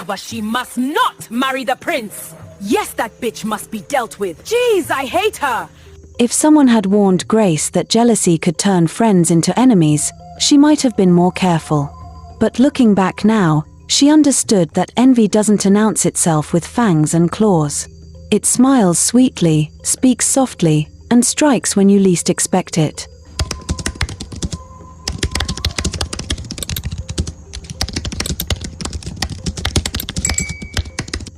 However, she must not marry the prince. Yes, that bitch must be dealt with. Jeez, I hate her. If someone had warned Grace that jealousy could turn friends into enemies, she might have been more careful. But looking back now, she understood that envy doesn't announce itself with fangs and claws. It smiles sweetly, speaks softly, and strikes when you least expect it.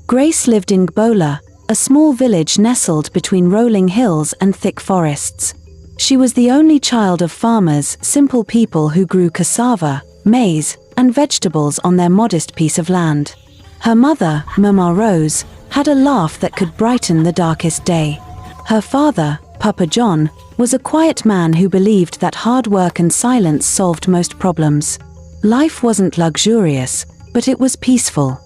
Grace lived in Gbola, a small village nestled between rolling hills and thick forests. She was the only child of farmers, simple people who grew cassava, maize, and vegetables on their modest piece of land. Her mother, Mama Rose, had a laugh that could brighten the darkest day. Her father, Papa John, was a quiet man who believed that hard work and silence solved most problems. Life wasn't luxurious, but it was peaceful.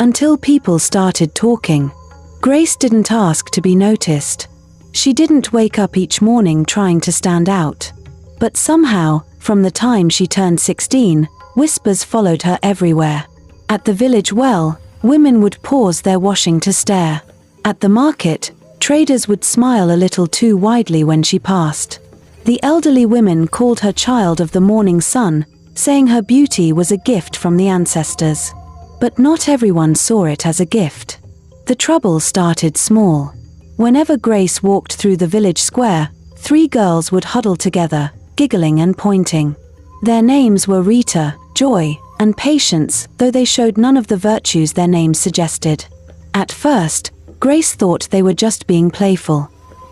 Until people started talking. Grace didn't ask to be noticed. She didn't wake up each morning trying to stand out. But somehow, from the time she turned 16, whispers followed her everywhere. At the village well, women would pause their washing to stare. At the market, traders would smile a little too widely when she passed. The elderly women called her child of the morning sun, saying her beauty was a gift from the ancestors. But not everyone saw it as a gift. The trouble started small. Whenever Grace walked through the village square, 3 girls would huddle together, giggling and pointing. Their names were Rita, Joy, and Patience, though they showed none of the virtues their names suggested. At first, Grace thought they were just being playful.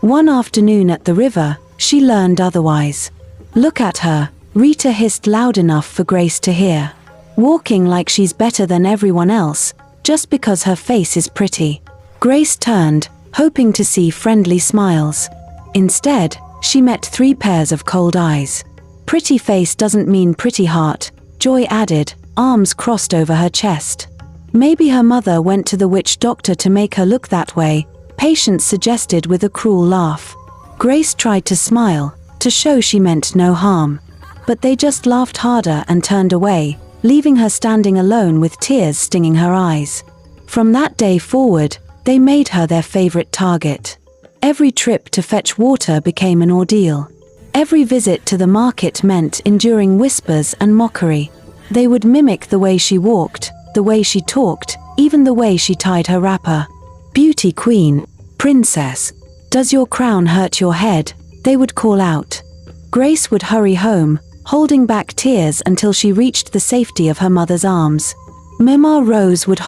One afternoon at the river, she learned otherwise. "Look at her," Rita hissed loud enough for Grace to hear. "Walking like she's better than everyone else, just because her face is pretty." Grace turned, hoping to see friendly smiles. Instead, she met 3 pairs of cold eyes. "Pretty face doesn't mean pretty heart," Joy added, arms crossed over her chest. "Maybe her mother went to the witch doctor to make her look that way," Patience suggested with a cruel laugh. Grace tried to smile, to show she meant no harm. But they just laughed harder and turned away, leaving her standing alone with tears stinging her eyes. From that day forward, they made her their favorite target. Every trip to fetch water became an ordeal. Every visit to the market meant enduring whispers and mockery. They would mimic the way she walked, the way she talked, even the way she tied her wrapper. "Beauty queen, princess, does your crown hurt your head?" they would call out. Grace would hurry home, holding back tears until she reached the safety of her mother's arms. Mama Rose would